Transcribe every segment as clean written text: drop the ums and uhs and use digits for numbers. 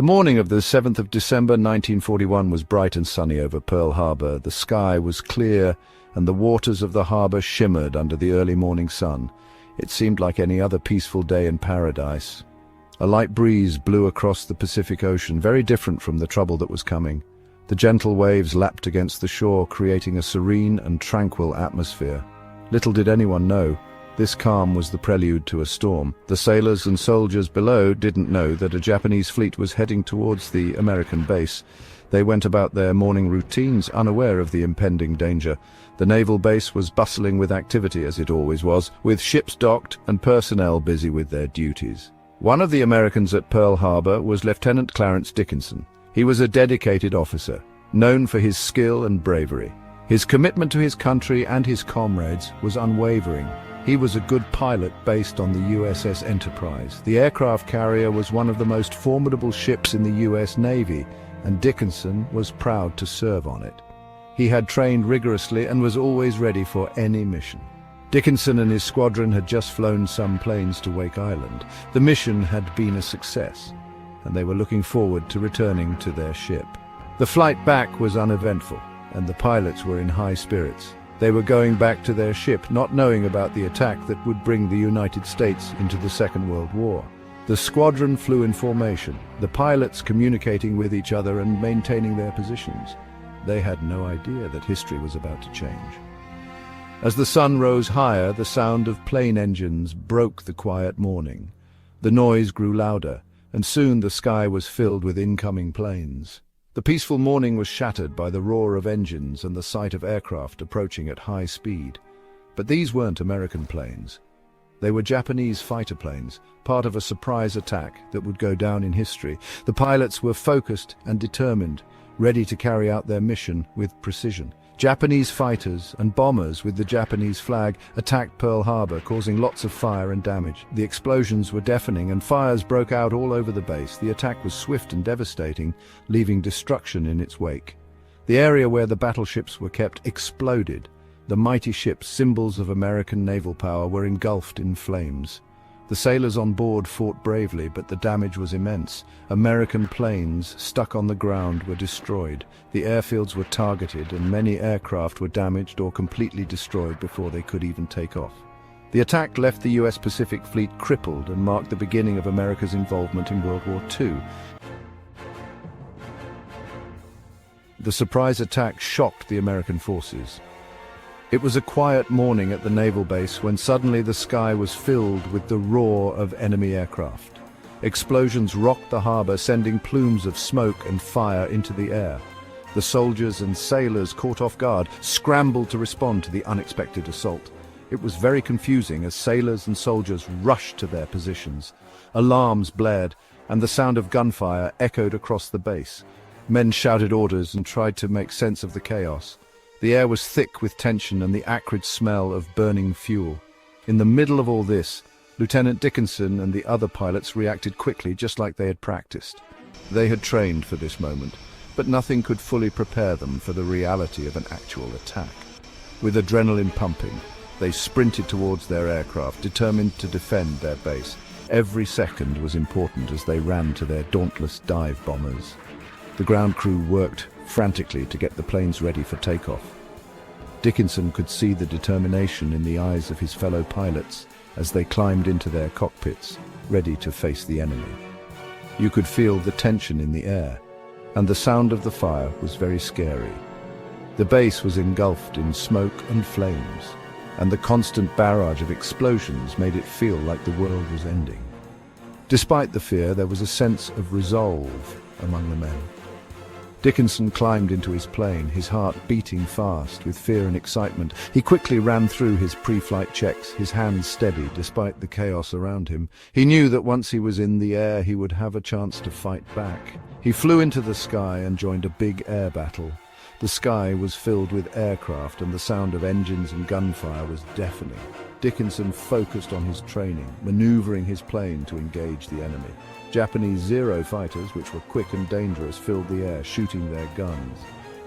The morning of the 7th of December 1941 was bright and sunny over Pearl Harbor. The sky was clear and the waters of the harbor shimmered under the early morning sun. It seemed like any other peaceful day in paradise. A light breeze blew across the Pacific Ocean, very different from the trouble that was coming. The gentle waves lapped against the shore, creating a serene and tranquil atmosphere. Little did anyone know, this calm was the prelude to a storm. The sailors and soldiers below didn't know that a Japanese fleet was heading towards the American base. They went about their morning routines, unaware of the impending danger. The naval base was bustling with activity, as it always was, with ships docked and personnel busy with their duties. One of the Americans at Pearl Harbor was Lieutenant Clarence Dickinson. He was a dedicated officer, known for his skill and bravery. His commitment to his country and his comrades was unwavering. He was a good pilot based on the USS Enterprise. The aircraft carrier was one of the most formidable ships in the US Navy, and Dickinson was proud to serve on it. He had trained rigorously and was always ready for any mission. Dickinson and his squadron had just flown some planes to Wake Island. The mission had been a success, and they were looking forward to returning to their ship. The flight back was uneventful, and the pilots were in high spirits. They were going back to their ship, not knowing about the attack that would bring the United States into the Second World War. The squadron flew in formation, the pilots communicating with each other and maintaining their positions. They had no idea that history was about to change. As the sun rose higher, the sound of plane engines broke the quiet morning. The noise grew louder, and soon the sky was filled with incoming planes. The peaceful morning was shattered by the roar of engines and the sight of aircraft approaching at high speed. But these weren't American planes. They were Japanese fighter planes, part of a surprise attack that would go down in history. The pilots were focused and determined, ready to carry out their mission with precision. Japanese fighters and bombers with the Japanese flag attacked Pearl Harbor, causing lots of fire and damage. The explosions were deafening and fires broke out all over the base. The attack was swift and devastating, leaving destruction in its wake. The area where the battleships were kept exploded. The mighty ships, symbols of American naval power, were engulfed in flames. The sailors on board fought bravely, but the damage was immense. American planes stuck on the ground were destroyed. The airfields were targeted, and many aircraft were damaged or completely destroyed before they could even take off. The attack left the US Pacific Fleet crippled and marked the beginning of America's involvement in World War II. The surprise attack shocked the American forces. It was a quiet morning at the naval base when suddenly the sky was filled with the roar of enemy aircraft. Explosions rocked the harbor, sending plumes of smoke and fire into the air. The soldiers and sailors, caught off guard, scrambled to respond to the unexpected assault. It was very confusing as sailors and soldiers rushed to their positions. Alarms blared, and the sound of gunfire echoed across the base. Men shouted orders and tried to make sense of the chaos. The air was thick with tension and the acrid smell of burning fuel. In the middle of all this, Lieutenant Dickinson and the other pilots reacted quickly, just like they had practiced. They had trained for this moment, but nothing could fully prepare them for the reality of an actual attack. With adrenaline pumping, they sprinted towards their aircraft, determined to defend their base. Every second was important as they ran to their Dauntless dive bombers. The ground crew worked frantically to get the planes ready for takeoff. Dickinson could see the determination in the eyes of his fellow pilots as they climbed into their cockpits, ready to face the enemy. You could feel the tension in the air, and the sound of the fire was very scary. The base was engulfed in smoke and flames, and the constant barrage of explosions made it feel like the world was ending. Despite the fear, there was a sense of resolve among the men. Dickinson climbed into his plane, his heart beating fast with fear and excitement. He quickly ran through his pre-flight checks, his hands steady despite the chaos around him. He knew that once he was in the air, he would have a chance to fight back. He flew into the sky and joined a big air battle. The sky was filled with aircraft, and the sound of engines and gunfire was deafening. Dickinson focused on his training, maneuvering his plane to engage the enemy. Japanese Zero fighters, which were quick and dangerous, filled the air, shooting their guns.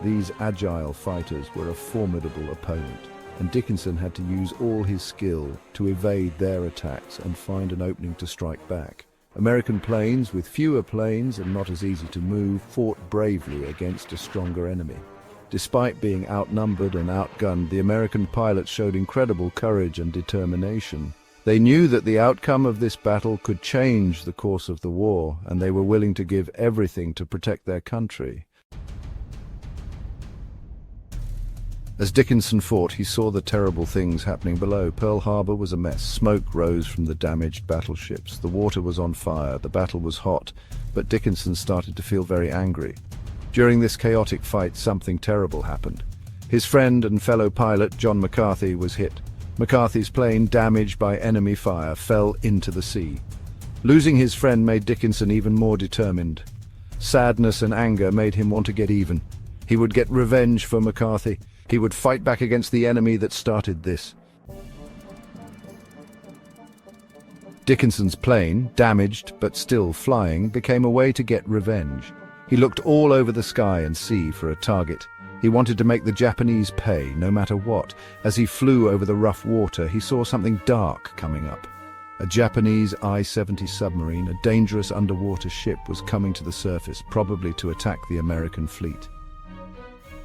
These agile fighters were a formidable opponent, and Dickinson had to use all his skill to evade their attacks and find an opening to strike back. American planes, with fewer planes and not as easy to move, fought bravely against a stronger enemy. Despite being outnumbered and outgunned, the American pilots showed incredible courage and determination. They knew that the outcome of this battle could change the course of the war, and they were willing to give everything to protect their country. As Dickinson fought, he saw the terrible things happening below. Pearl Harbor was a mess. Smoke rose from the damaged battleships. The water was on fire. The battle was hot, but Dickinson started to feel very angry. During this chaotic fight, something terrible happened. His friend and fellow pilot, John McCarthy, was hit. McCarthy's plane, damaged by enemy fire, fell into the sea. Losing his friend made Dickinson even more determined. Sadness and anger made him want to get even. He would get revenge for McCarthy. He would fight back against the enemy that started this. Dickinson's plane, damaged but still flying, became a way to get revenge. He looked all over the sky and sea for a target. He wanted to make the Japanese pay, no matter what. As he flew over the rough water, he saw something dark coming up. A Japanese I-70 submarine, a dangerous underwater ship, was coming to the surface, probably to attack the American fleet.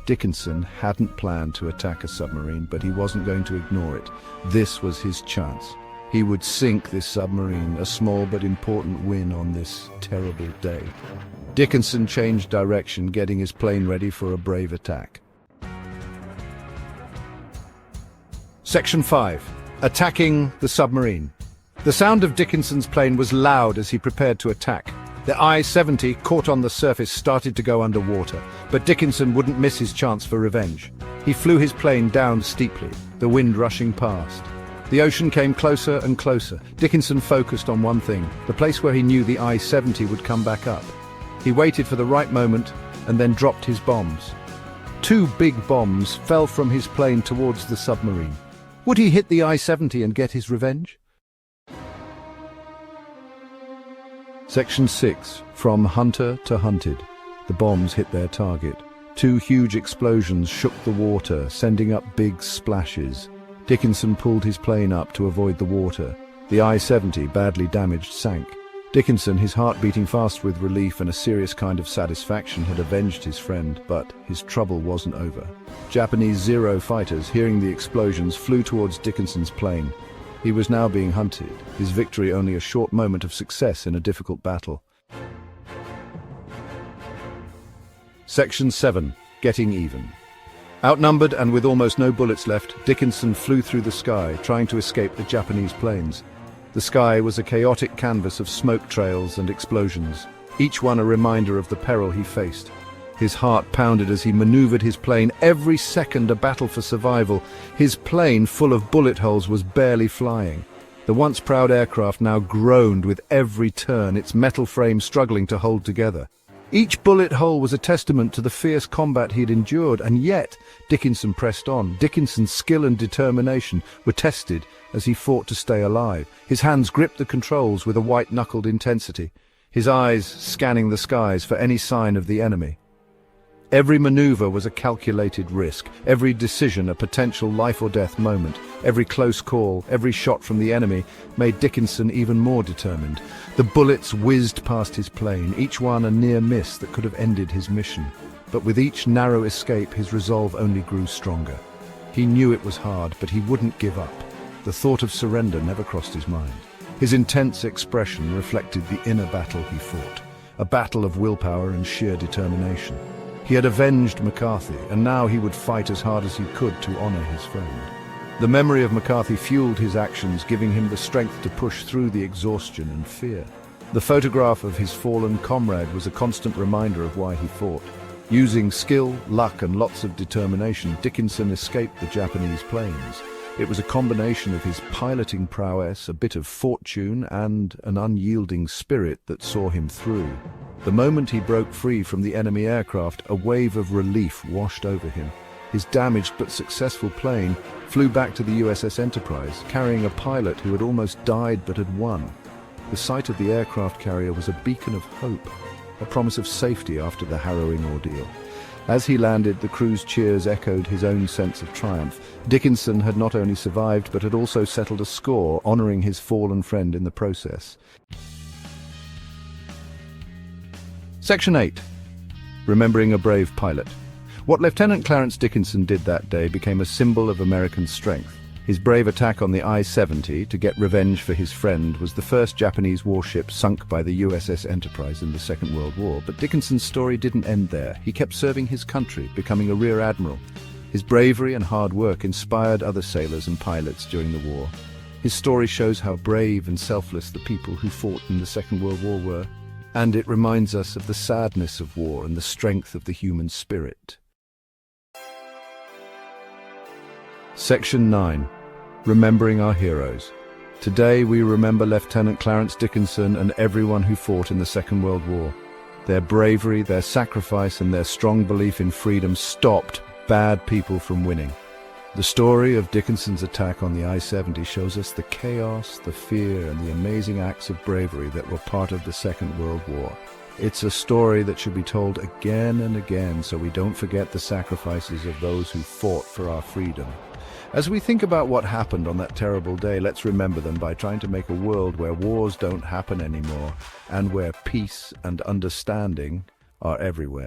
Dickinson hadn't planned to attack a submarine, but he wasn't going to ignore it. This was his chance. He would sink this submarine, a small but important win on this terrible day. Dickinson changed direction, getting his plane ready for a brave attack. Section 5. Attacking the submarine. The sound of Dickinson's plane was loud as he prepared to attack. The I-70, caught on the surface, started to go underwater, but Dickinson wouldn't miss his chance for revenge. He flew his plane down steeply, the wind rushing past. The ocean came closer and closer. Dickinson focused on one thing, the place where he knew the I-70 would come back up. He waited for the right moment and then dropped his bombs. 2 big bombs fell from his plane towards the submarine. Would he hit the I-70 and get his revenge? Section 6. From hunter to hunted. The bombs hit their target. 2 huge explosions shook the water, sending up big splashes. Dickinson pulled his plane up to avoid the water. The I-70, badly damaged, sank. Dickinson, his heart beating fast with relief and a serious kind of satisfaction, had avenged his friend, but his trouble wasn't over. Japanese Zero fighters, hearing the explosions, flew towards Dickinson's plane. He was now being hunted, his victory only a short moment of success in a difficult battle. Section 7. Getting even. Outnumbered and with almost no bullets left, Dickinson flew through the sky, trying to escape the Japanese planes. The sky was a chaotic canvas of smoke trails and explosions, each one a reminder of the peril he faced. His heart pounded as he maneuvered his plane, every second a battle for survival. His plane, full of bullet holes, was barely flying. The once proud aircraft now groaned with every turn, its metal frame struggling to hold together. Each bullet hole was a testament to the fierce combat he had endured, and yet Dickinson pressed on. Dickinson's skill and determination were tested as he fought to stay alive. His hands gripped the controls with a white-knuckled intensity, his eyes scanning the skies for any sign of the enemy. Every maneuver was a calculated risk, every decision a potential life-or-death moment. Every close call, every shot from the enemy made Dickinson even more determined. The bullets whizzed past his plane, each one a near miss that could have ended his mission. But with each narrow escape, his resolve only grew stronger. He knew it was hard, but he wouldn't give up. The thought of surrender never crossed his mind. His intense expression reflected the inner battle he fought, a battle of willpower and sheer determination. He had avenged McCarthy, and now he would fight as hard as he could to honor his friend. The memory of McCarthy fueled his actions, giving him the strength to push through the exhaustion and fear. The photograph of his fallen comrade was a constant reminder of why he fought. Using skill, luck, and lots of determination, Dickinson escaped the Japanese planes. It was a combination of his piloting prowess, a bit of fortune, and an unyielding spirit that saw him through. The moment he broke free from the enemy aircraft, a wave of relief washed over him. His damaged but successful plane flew back to the USS Enterprise, carrying a pilot who had almost died but had won. The sight of the aircraft carrier was a beacon of hope, a promise of safety after the harrowing ordeal. As he landed, the crew's cheers echoed his own sense of triumph. Dickinson had not only survived but had also settled a score, honoring his fallen friend in the process. Section 8. Remembering a brave pilot. What Lieutenant Clarence Dickinson did that day became a symbol of American strength. His brave attack on the I-70 to get revenge for his friend was the first Japanese warship sunk by the USS Enterprise in the Second World War. But Dickinson's story didn't end there. He kept serving his country, becoming a rear admiral. His bravery and hard work inspired other sailors and pilots during the war. His story shows how brave and selfless the people who fought in the Second World War were. And it reminds us of the sadness of war and the strength of the human spirit. Section 9. Remembering our heroes. Today we remember Lieutenant Clarence Dickinson and everyone who fought in the Second World War. Their bravery, their sacrifice, and their strong belief in freedom stopped bad people from winning. The story of Dickinson's attack on the I-70 shows us the chaos, the fear, and the amazing acts of bravery that were part of the Second World War. It's a story that should be told again and again so we don't forget the sacrifices of those who fought for our freedom. As we think about what happened on that terrible day, let's remember them by trying to make a world where wars don't happen anymore and where peace and understanding are everywhere.